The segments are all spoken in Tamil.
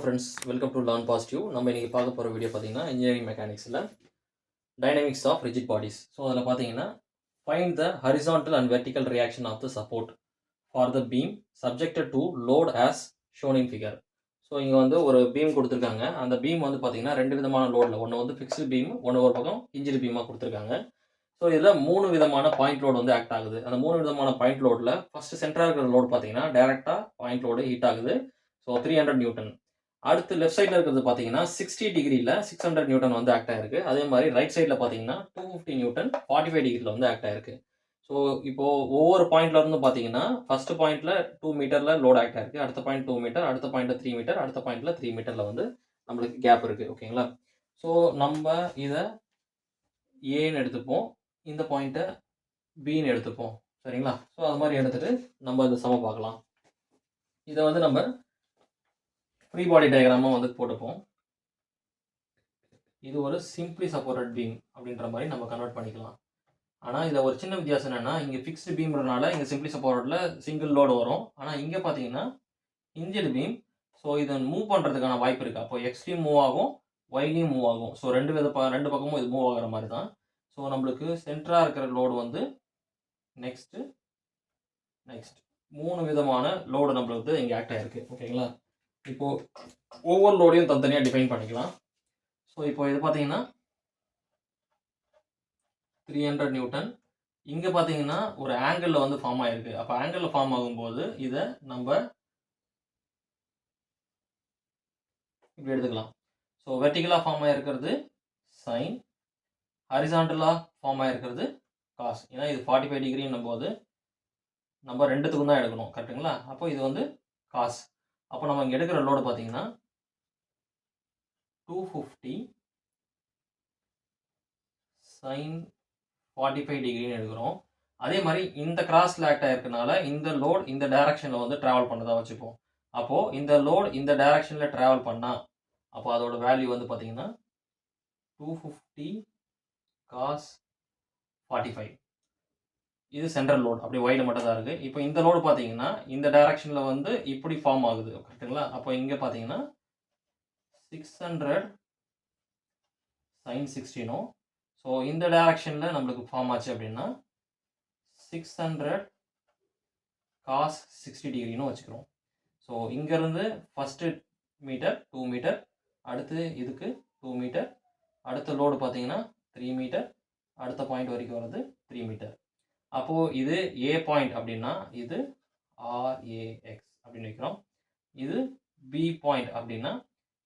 Friends, welcome to learn positive. நம்ம இன்றைக்கி பார்க்க போகிற வீடியோ பார்த்தீங்கன்னா இன்ஜினியரிங் மெக்கானிக்ஸில் dynamics of rigid bodies. So அதில் பார்த்தீங்கன்னா find the horizontal and vertical reaction of the support for the beam subjected to load as shown in figure. So இங்கே வந்து ஒரு பீம் கொடுத்துருக்காங்க. அந்த பீம் வந்து பார்த்தீங்கன்னா ரெண்டு விதமான லோடில், ஒன்று வந்து ஃபிக்ஸ்டு பீம், ஒன்று ஒரு பக்கம் இன்ஜிரி பீமாக கொடுத்துருக்காங்க. ஸோ இதில் 3 விதமான பாயிண்ட் லோடு வந்து ஆக்ட் ஆகுது. அந்த 3 விதமான பாயிண்ட் லோடில் ஃபஸ்ட்டு சென்டராக இருக்கிற லோடு பார்த்தீங்கன்னா டேரெக்டாக பாயிண்ட் லோடு ஹீட் ஆகுது. So 300 Newton. அடுத்து லெஃப்ட் சைடில் இருக்கிறது பார்த்தீங்கன்னா 60 டிகிரியில் 600 நியூட்டன் வந்து ஆக்ட் ஆயிருக்கு. அதே மாதிரி ரைட் சைடில் பார்த்தீங்கன்னா 250 நியூட்டன் 45 டிகிரியில் வந்து ஆக்ட் ஆயிருக்கு. ஸோ இப்போது ஒவ்வொரு பாயிண்ட்ல இருந்து பார்த்தீங்கன்னா ஃபர்ஸ்ட் பாயிண்ட்டில் 2 மீட்டரில் லோட் ஆக்ட் ஆயிருக்கு. அடுத்த பாயிண்ட் 2 மீட்டர், அடுத்த பாயிண்ட்டில் 3 மீட்டர், அடுத்த பாயிண்ட்டில் 3 மீட்டரில் வந்து நம்மளுக்கு கேப் இருக்குது. ஓகேங்களா? ஸோ நம்ம இதை ஏன்னு எடுத்துப்போம், இந்த பாயிண்ட்டை பின்னு எடுத்துப்போம். சரிங்களா? ஸோ அது மாதிரி எடுத்துகிட்டு நம்ம இந்த சம பார்க்கலாம். இதை வந்து நம்ம ஃப்ரீ பாடி டயக்ராமாக வந்து போட்டுப்போம். இது ஒரு சிம்பிளி சப்போர்ட்டட் பீம் அப்படின்ற மாதிரி நம்ம கன்வெர்ட் பண்ணிக்கலாம். ஆனால் இதில் ஒரு சின்ன வித்தியாசம் என்னென்னா, இங்கே ஃபிக்ஸ்டு பீம்ன்றனால இங்கே சிம்பிளி சப்போர்ட்டடில் சிங்கிள் லோடு வரும். ஆனால் இங்கே பார்த்தீங்கன்னா இன்ஜின் பீம். ஸோ இதை மூவ் பண்ணுறதுக்கான வாய்ப்பு இருக்குது. அப்போ எக்ஸ்ட்ரீம் மூவ் ஆகும், ஒய்லையும் மூவ் ஆகும். ஸோ ரெண்டு பக்கமும் இது மூவ் ஆகிற மாதிரி தான். ஸோ நம்மளுக்கு சென்டராக இருக்கிற லோடு வந்து நெக்ஸ்ட் 3 விதமான லோடு நம்மளுக்கு இங்கே ஆக்ட் ஆகிருக்கு. ஓகேங்களா? இப்போது ஒவ்வொரு லோடையும் தனித்தனியாக டிஃபைன் பண்ணிக்கலாம். ஸோ இப்போ இது பார்த்தீங்கன்னா 300 நியூட்டன். இங்கே பார்த்தீங்கன்னா ஒரு ஆங்கிளில் வந்து ஃபார்ம் ஆகிருக்கு. அப்போ ஆங்கிளில் ஃபார்ம் ஆகும்போது இதை நம்ம இப்படி எடுத்துக்கலாம். ஸோ வெர்டிகலாக ஃபார்ம் ஆகிருக்கிறது சைன், ஹரிசாண்டலாக ஃபார்ம் ஆகிருக்கிறது காஸ். ஏன்னா இது 45 டிகிரின்னும் போது நம்ம ரெண்டுத்துக்கும் தான் எடுக்கணும். கரெக்டுங்களா? அப்போ இது வந்து காஸ். அப்போ நம்ம இங்கே எடுக்கிற லோடு பார்த்தீங்கன்னா 250 சைன் 45 டிகிரின்னு எடுக்கிறோம். அதே மாதிரி இந்த கிராஸில் ஆக்ட் ஆகிருக்கனால இந்த லோட் இந்த டைரக்ஷனில் வந்து ட்ராவல் பண்ணதாக வச்சுப்போம். அப்போது இந்த லோட் இந்த டைரக்ஷனில் ட்ராவல் பண்ணால் அப்போ அதோட வேல்யூ வந்து பார்த்தீங்கன்னா 250 காஸ் 45. இது சென்ட்ரல் லோட், அப்படி ஒய்டு மட்டும் தான் இருக்குது. இப்போ இந்த லோடு பார்த்தீங்கன்னா இந்த டைரக்ஷனில் வந்து இப்படி ஃபார்ம் ஆகுது. கரெக்டுங்களா? அப்போ இங்கே பார்த்தீங்கன்னா 600 sin 16. ஸோ இந்த டைரக்ஷனில் நம்மளுக்கு ஃபார்ம் ஆச்சு அப்படின்னா 600 காஸ் 60 டிகிரின்னு வச்சுக்கிறோம். ஸோ இங்கேருந்து ஃபஸ்ட்டு மீட்டர் 2 மீட்டர், அடுத்து இதுக்கு 2 மீட்டர், அடுத்த லோடு பார்த்தீங்கன்னா 3 மீட்டர், அடுத்த பாயிண்ட் வரைக்கும் வருது 3 மீட்டர். அப்போது இது ஏ பாயிண்ட் அப்படின்னா இது RAX அப்படின்னு வைக்கிறோம். இது பி பாயிண்ட் அப்படின்னா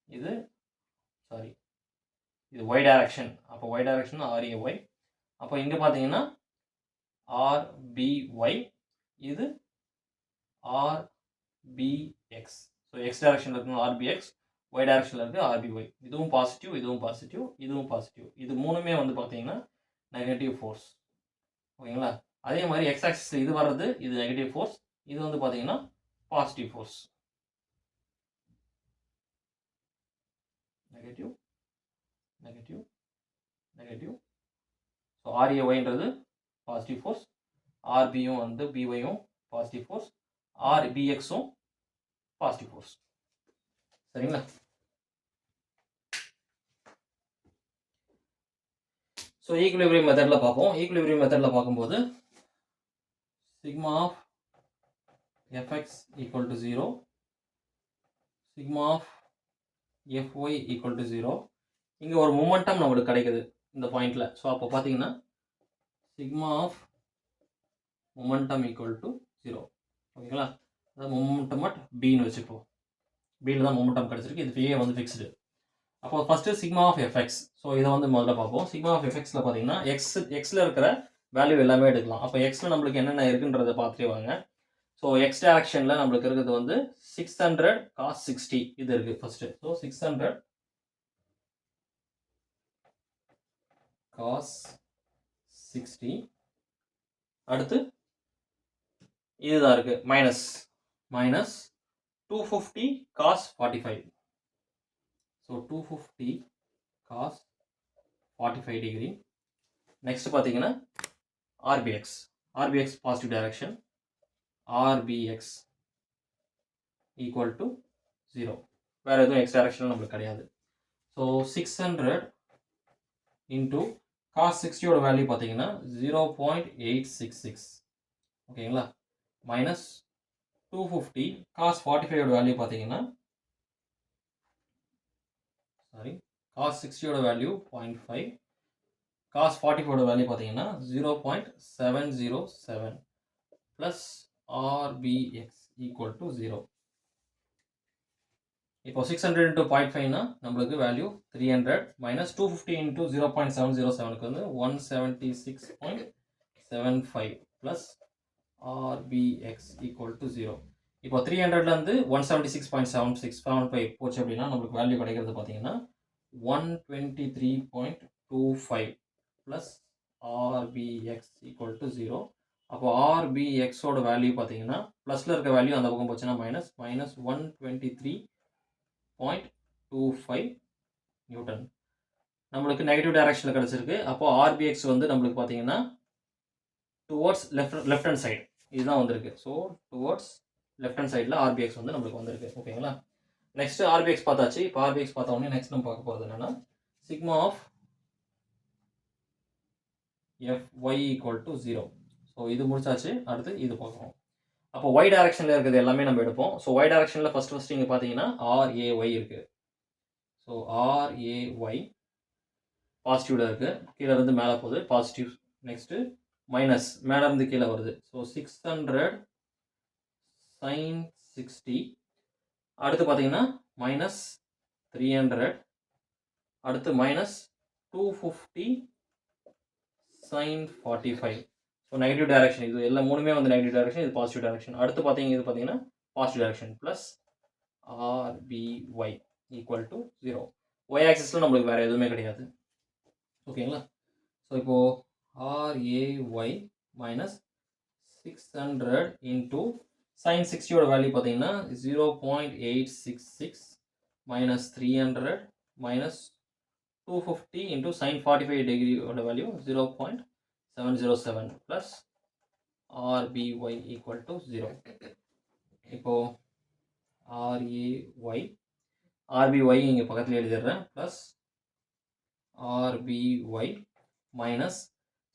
இது ஒய் டைரக்ஷன். அப்போ ஒய் டைரக்ஷன் RAY. அப்போ இங்கே பார்த்தீங்கன்னா RBY, இது RBX. ஸோ எக்ஸ் டைரக்ஷனில் இருக்குது RBX, ஒய் டைரக்ஷனில் இருக்குது RBY. இதுவும் பாசிட்டிவ், இதுவும் பாசிட்டிவ், இதுவும் பாசிட்டிவ். இது மூணுமே வந்து பார்த்தீங்கன்னா நெகட்டிவ் ஃபோர்ஸ். ஓகேங்களா? அதே மாதிரி எக்ஸ் ஆக்சிஸ் இது வர்றது இது நெகட்டிவ் ஃபோர்ஸ், இது வந்து பார்த்தீங்கன்னா positive force. Negative negative negative. So RAYன்றது பாசிட்டிவ் ஃபோர்ஸ், RBயும் வந்து BYயும் பாசிட்டிவ் ஃபோர்ஸ், RBXும் பாசிட்டிவ் ஃபோர்ஸ். சரிங்களா? ஸோ ஈக்குலிபிரியம் மெத்தடில் பார்ப்போம். ஈக்குலிபிரியம் மெத்தடில் பார்க்கும்போது sigma of Fx equal to 0, sigma of Fy equal to 0. இங்கே ஒரு மொமெண்டம் நம்மளுக்கு கிடைக்குது இந்த பாயிண்டில். ஸோ அப்போ பார்த்தீங்கன்னா sigma of momentum equal to 0. ஓகேங்களா? அதாவது மொமெண்டம் அட் பின்னு வச்சுப்போம். பியில் தான் மொமெண்டம் கிடச்சிருக்கு. இது ஏ வந்து ஃபிக்ஸ்டு. அப்போ first sigma of F X. So இதை வந்து முதல்ல பார்ப்போம். சிக்மா ஆஃப் எஃப்எக்ஸில் பார்த்தீங்கன்னா எக்ஸில் இருக்கிற வேல்யூ எல்லாமே எடுக்கலாம். அப்போ எக்ஸில் நம்மளுக்கு என்னென்ன இருக்குன்றதை பார்த்துட்டே வாங்க. ஸோ எக்ஸ் டைரக்ஷனில் நம்மளுக்கு இருக்கிறது வந்து 600 காஸ் 60 இது இருக்குது ஃபஸ்ட்டு. So 600 cos 60. அடுத்து இதுதான் இருக்குது minus 250 cos 45. So 250 cos 45 degree. Next பார்த்தீங்கன்னா RBX positive direction, RBX equal to 0. வேறு எதுவும் எக்ஸ் டைரக்ஷனில் நம்மளுக்கு கிடையாது. ஸோ 600 இன்ட்டு காஸ் 60யோட வேல்யூ பார்த்தீங்கன்னா 0.866 ஓகேங்களா, மைனஸ் 250 காஸ் 45யோட வேல்யூ பார்த்தீங்கன்னா காஸ் 60யோட வேல்யூ 0.5 காஸ் 45யோட வேல்யூ பார்த்தீங்கன்னா 0.707 ப்ளஸ் ஆர்பிஎக்ஸ் ஈக்குவல் டு 0. இப்போ 600 இன்ட்டு 0.5னா நம்மளுக்கு வேல்யூ 300 மைனஸ் 250 இன்ட்டு 0.707க்கு வந்து 176.75 ப்ளஸ் ஆர்பிஎக்ஸ் ஈக்குவல் டு 0. இப்போ 300லேருந்து 176.75 போச்சு அப்படின்னா நம்மளுக்கு வேல்யூ கிடைக்கிறது பார்த்தீங்கன்னா 123.25 ப்ளஸ் ஆர்பிஎக்ஸ் ஈக்குவல் டு 0. அப்போ ஆர்பிஎக்ஸோட வேல்யூ பார்த்தீங்கன்னா ப்ளஸில் இருக்க வேல்யூ அந்த பக்கம் போச்சுன்னா மைனஸ் 123.25 நியூட்டன். நம்மளுக்கு நெகட்டிவ் டைரக்ஷனில் கிடச்சிருக்கு. அப்போ ஆர்பிஎக்ஸ் வந்து நம்மளுக்கு பார்த்தீங்கன்னா டுவோர்ட்ஸ் லெஃப்ட் ஹேண்ட் சைடு இதுதான் வந்திருக்கு. ஸோ டுவோர்ட்ஸ் லெஃப்ட் ஹேண்ட் சைடில் ஆர்பிஎக்ஸ் வந்து நம்மளுக்கு வந்திருக்கு. ஓகேங்களா, நெக்ஸ்ட் ஆர்பிஎக்ஸ் பார்த்தாச்சு. இப்போ ஆர்பிஎக்ஸ் பார்த்த உடனே நெக்ஸ்ட் நம்ம பார்க்க போகிறது என்னன்னா sigma of Fy equal to 0. So இது முடிச்சாச்சு. அடுத்து இது பார்க்குறோம். அப்போ ஒய் டைரக்ஷனில் இருக்கிறது எல்லாமே நம்ம எடுப்போம். ஸோ ஒய் டைரக்ஷனில் ஃபஸ்ட் இங்கே பார்த்தீங்கன்னா RAY இருக்குது. ஸோ RAY பாசிட்டிவில் இருக்குது, கீழே இருந்து மேலே போகுது பாசிட்டிவ். நெக்ஸ்ட்டு மைனஸ் மேலே இருந்து கீழே வருது. So 600 sin 60. அடுத்து பார்த்தீங்கன்னா மைனஸ் 300. அடுத்து minus 250 sin 45. So negative direction இது எல்லாம் மூணுமே வந்து நெகட்டிவ் டைரக்ஷன், இது பாசிட்டிவ் டைரக்ஷன். அடுத்து இது பார்த்தீங்கன்னா positive direction plus RBY equal to 0. Y ஆக்சிஸில் நம்மளுக்கு வேறு எதுவுமே கிடையாது. ஓகேங்களா, ஸோ இப்போது RAY மைனஸ் 600 இன்ட்டு sin 60யோட வேல்யூ பார்த்தீங்கன்னா 0.866 மைனஸ் 300 மைனஸ் 250 இன்ட்டு sin 45 டிகிரியோட value 0.707 plus RBY equal to 0. இப்போது RBY இங்கே பக்கத்தில் எழுதிடுறேன் ப்ளஸ் RBY மைனஸ்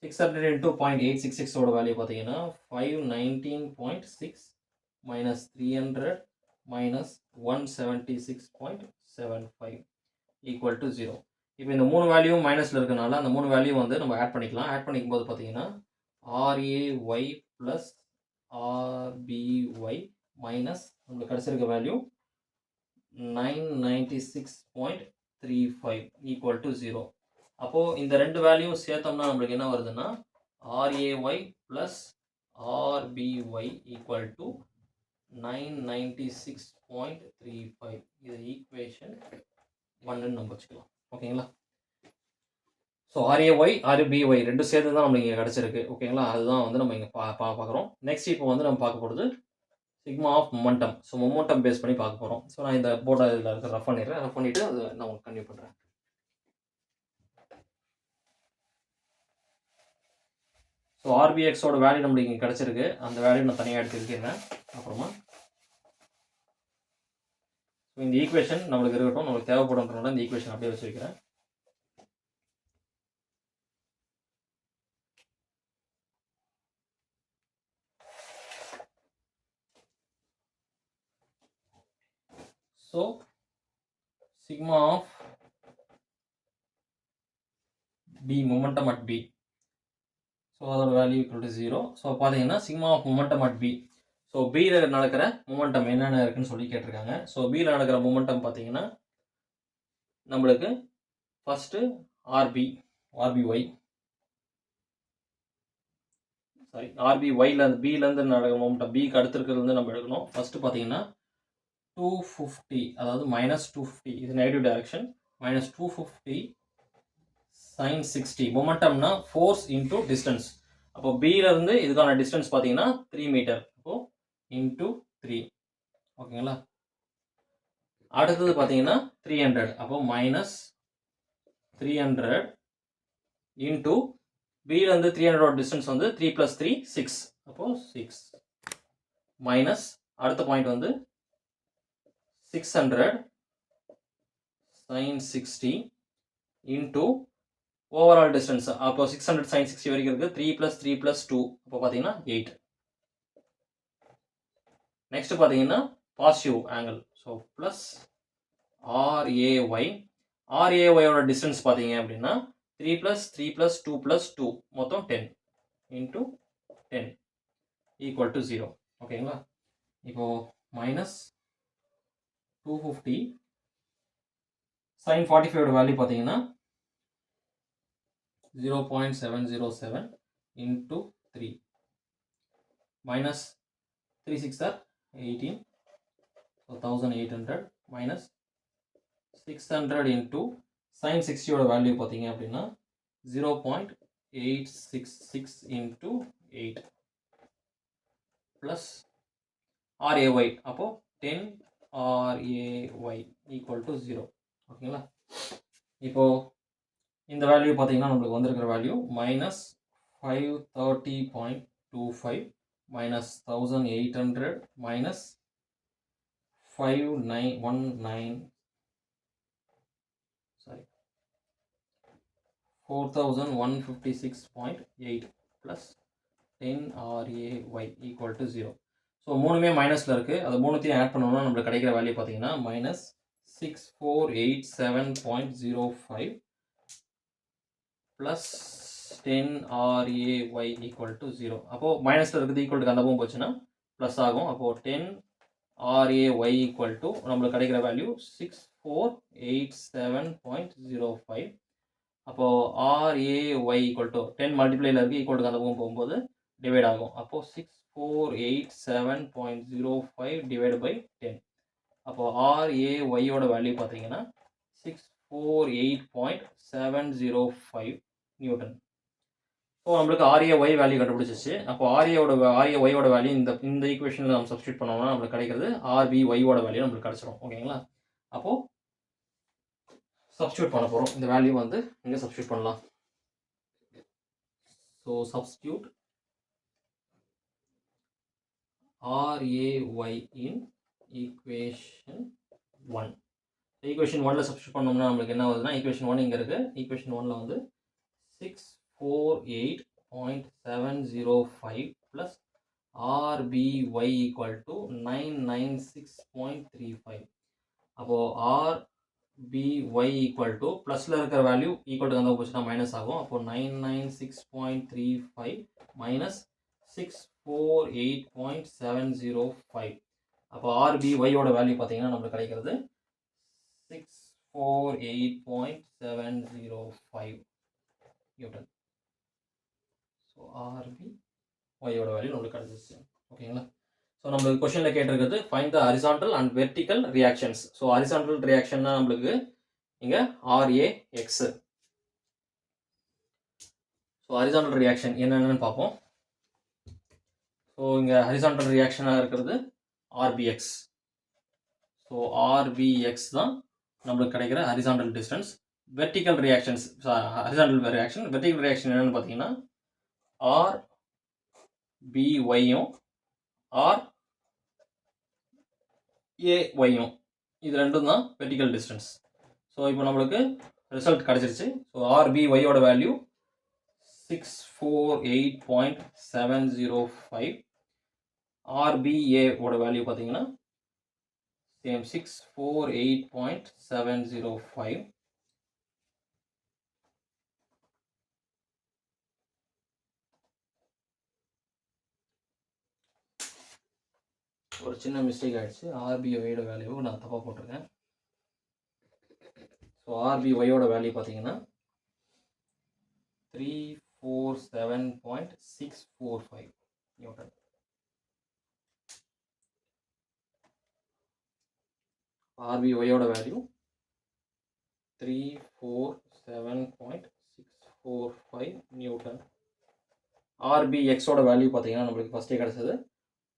600 இன்ட்டு 0.866ஓட வேல்யூ பார்த்தீங்கன்னா 519.6 மைனஸ் 300 மைனஸ் 176.75 ஈக்குவல் டு 0. இப்போ இந்த மூணு வேல்யூ மைனஸில் இருக்கனால அந்த மூணு வேல்யூ வந்து நம்ம ஆட் பண்ணிக்கலாம். ஆட் பண்ணிக்கும் போது பார்த்தீங்கன்னா RAY ப்ளஸ் RBY மைனஸ் நம்மளுக்கு கிடச்சிருக்க வேல்யூ 996.35 ஈக்குவல் டு 0. அப்போது இந்த ரெண்டு வேல்யூ சேர்த்தோம்னா நம்மளுக்கு என்ன வருதுன்னா RAY plus RBY equal to 996.35. இது ஈக்குவேஷன் 1ன்னு நம்ம வச்சுக்கலாம். ஓகேங்களா, ஸோ RAY RBY ரெண்டும் சேர்த்து தான் நம்மளுக்கு இங்கே கிடச்சிருக்கு. ஓகேங்களா, அதுதான் வந்து நம்ம இங்கே பார்க்குறோம். நெக்ஸ்ட் இப்போ வந்து நம்ம பார்க்க போகிறது sigma of momentum. So momentum base பண்ணி பார்க்க போகிறோம். ஸோ நான் இந்த போர்டை இதில் இருக்க ரஃப் பண்ணிவிட்டு அது நான் உங்களுக்கு கன்டினியூ பண்ணுறேன். ஸோ ஆர்பிஎக்ஸோட வேல்யூ நம்மளுக்கு இங்கே கிடச்சிருக்கு. அந்த வேல்யூ நான் தனியாக எடுத்து வச்சுக்கிறேன். அப்புறமா ஸோ இந்த ஈக்குவேஷன் நம்மளுக்கு இருக்கட்டும், நம்மளுக்கு தேவைப்படுன்றதுனால இந்த ஈக்குவேஷன் அப்படியே வச்சுருக்கிறேன். So sigma of B momentum at B. So அதோட வேல்யூ ஈக்குவல் டு 0. ஸோ பார்த்தீங்கன்னா sigma of momentum at B. So பியில் நடக்கிற மொமெண்டம் என்னென்ன இருக்குன்னு சொல்லி கேட்டிருக்காங்க. ஸோ பியில் நடக்கிற மொமெண்டம் பார்த்தீங்கன்னா நம்மளுக்கு ஃபஸ்ட்டு RBY பிலேருந்து நடக்கிற மொமெண்டம் பிக்கு அடுத்து இருக்கிறது வந்து நம்ம எடுக்கணும். ஃபஸ்ட்டு பார்த்தீங்கன்னா 250, அதாவது மைனஸ் 250, இது நெகட்டிவ் டைரக்ஷன், மைனஸ் 250 sin 60. மொமெண்டம்னா ஃபோர்ஸ் இன்டூ டிஸ்டன்ஸ். அப்போ பியிலேருந்து இதுக்கான டிஸ்டன்ஸ் பார்த்தீங்கன்னா 3 மீட்டர். அப்போ இன்டூ 3. ஓகேங்களா, அடுத்தது பார்த்தீங்கன்னா 300. அப்போ மைனஸ் 300 இன்டூ பியிலேருந்து 300 டிஸ்டன்ஸ் வந்து 3 + 3 6. அப்போது 6 மைனஸ் அடுத்த பாயிண்ட் வந்து 600 sin 60 into ஓவரால் டிஸ்டன்ஸ். அப்போ 600 sin 60 வரைக்கும் இருக்குது. 3 + 3 + 2 அப்போ பார்த்தீங்கன்னா 8. நெக்ஸ்ட் பார்த்தீங்கன்னா positive angle. So plus RAY. RAYயோட டிஸ்டன்ஸ் பார்த்தீங்க அப்படின்னா 3 + 3 + 2 + 2 மொத்தம் 10 into 10 ஈக்குவல் டு 0. ஓகேங்களா? இப்போ மைனஸ் 250 sin 45 வேல்யூ பார்த்தீங்கன்னா 0.707 into 3 minus 3 6 are 18, so 1800 minus 600 into sin 60 ஓட வேல்யூ பார்த்தீங்க அப்படின்னா 0.866 into 8 plus RAY. அப்போ 10 RAY equal to 0. ஓகேங்களா? இப்போ இந்த வேல்யூ பார்த்தீங்கன்னா நம்மளுக்கு வந்திருக்கிற value minus 530.25 minus 1800 minus 4156.8 plus 10 RAY equal to 0. So மூணுமே மைனஸில் இருக்குது. அது மூணுத்தையும் ஆட் பண்ணோம்னா நம்மளுக்கு கிடைக்கிற வேல்யூ பார்த்தீங்கன்னா minus 6487.05 plus 10 RAY equal to 0. அப்போது மைனஸில் இருக்குது ஈக்குவல் அந்த பக்கம் போச்சுன்னா ப்ளஸ் ஆகும். அப்போது 10 RAY equal to நம்மளுக்கு கிடைக்கிற வேல்யூ 6487.05. அப்போது RAY equal to 10 மல்டிப்ளைல இருக்குது ஈக்குவல் அந்த பக்கம் போகும்போது டிவைட் ஆகும். அப்போது 6487.05 டிவைட் பை 10. அப்போது RAYயோட வேல்யூ பார்த்தீங்கன்னா 648.705 நியூட்டன். ஸோ நம்மளுக்கு RAY வேல்யூ கண்டுபிடிச்சிச்சு. அப்போ RAYயோட வேல்யூ இந்த ஈக்குவேஷனில் நம்ம சப்ஸ்டியூட் பண்ணோம்னா நம்மளுக்கு கிடைக்கிறது RBYயோட வேல்யூ நம்மளுக்கு கிடச்சிரும். ஓகேங்களா? அப்போது சப்ஸ்டியூட் பண்ண போகிறோம். இந்த வேல்யூ வந்து இங்கே சப்ஸ்டியூட் பண்ணலாம். ஸோ சப்ஸ்டியூட் RAY இன் ஈக்குவேஷன் 1. ஈக்குவேஷன் 1ல் சப்ஸ்டியூட் பண்ணோம்னா நம்மளுக்கு என்ன ஆகுதுன்னா ஈக்குவேஷன் 1 இங்கே இருக்குது. ஈக்குவேஷன் 1ல் வந்து 648.705 plus RBY equal to 996.35. அப்போது RBY equal to ப்ளஸில் இருக்கிற வேல்யூ ஈக்குவல் டு அந்த போச்சுன்னா மைனஸ் ஆகும். அப்போது 996.35 மைனஸ் 648.705. அப்போ RBYயோட வேல்யூ பார்த்தீங்கன்னா நம்மளுக்கு கிடைக்கிறது 648.705 நியூட்டன். ஸோ RBYயோட வேல்யூ நம்மளுக்கு கிடைச்சிச்சு. ஓகேங்களா? ஸோ நம்மளுக்கு கொஷனில் கேட்டிருக்கிறது find the horizontal and vertical reactions. So horizontal ரியாக்ஷன்னா நம்மளுக்கு இங்கே RAX. ஸோ ஹரிசாண்டல் ரியாக்ஷன் என்னென்னு பார்ப்போம். ஸோ இங்கே ஹரிசாண்டல் ரியாக்ஷனாக இருக்கிறது RBX. ஸோ RBX தான் நம்மளுக்கு கிடைக்கிற horizontal distance. Vertical reactions horizontal reaction vertical reaction என்னென்னு பார்த்தீங்கன்னா RBYயும் RAYயும் இது ரெண்டும் தான் வெர்டிக்கல் டிஸ்டன்ஸ். ஸோ இப்போ நம்மளுக்கு ரிசல்ட் கிடச்சிருச்சு. ஸோ RBYயோட வேல்யூ 648.705. RBAவோட வேல்யூ பார்த்தீங்கன்னா சேம் 648.705. ஒரு சின்ன மிஸ்டேக் ஆகிடுச்சு. RBYயோட வேல்யூ நான் தப்பாக போட்டிருக்கேன். ஸோ RBYயோட வேல்யூ பார்த்தீங்கன்னா 347.645 நியூட்டன். RBYயோட வேல்யூ 347.645 நியூட்டன். RBXோட வேல்யூ பார்த்தீங்கன்னா நம்மளுக்கு ஃபஸ்ட்டே கிடச்சது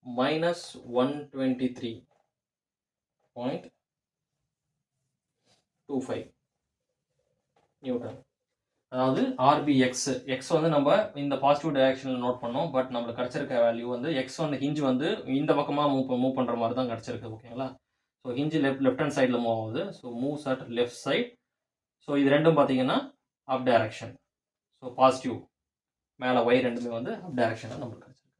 -123.25 நியூட்டன். அதாவது RBX வந்து நம்ம இந்த பாசிட்டிவ் டைரக்ஷனில் நோட் பண்ணோம். பட் நம்மளுக்கு கிடச்சிருக்க வேல்யூ வந்து X வந்து ஹிஞ்ச் வந்து இந்த பக்கமாக மூவ் பண்ணுற மாதிரி தான் கிடச்சிருக்கு. ஓகேங்களா? ஸோ ஹிஞ்சு லெஃப்ட் ஹேண்ட் சைடில் மூவ் ஆகுது. So moves at left side. So இது ரெண்டும் பார்த்தீங்கன்னா அப் டைரக்ஷன். ஸோ பாசிட்டிவ் மேலே ஒய் ரெண்டுமே வந்து அப் டைரக்ஷனாக நம்மளுக்கு கிடச்சிருக்கு.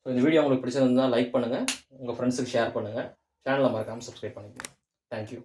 ஸோ இந்த வீடியோ உங்களுக்கு பிடிச்சிருந்தா லைக் பண்ணுங்கள், உங்கள் ஃப்ரெண்ட்ஸுக்கு ஷேர் பண்ணுங்கள், சேனலை மறக்காமல் சப்ஸ்கிரைப் பண்ணிக்கோங்க. தேங்க்யூ.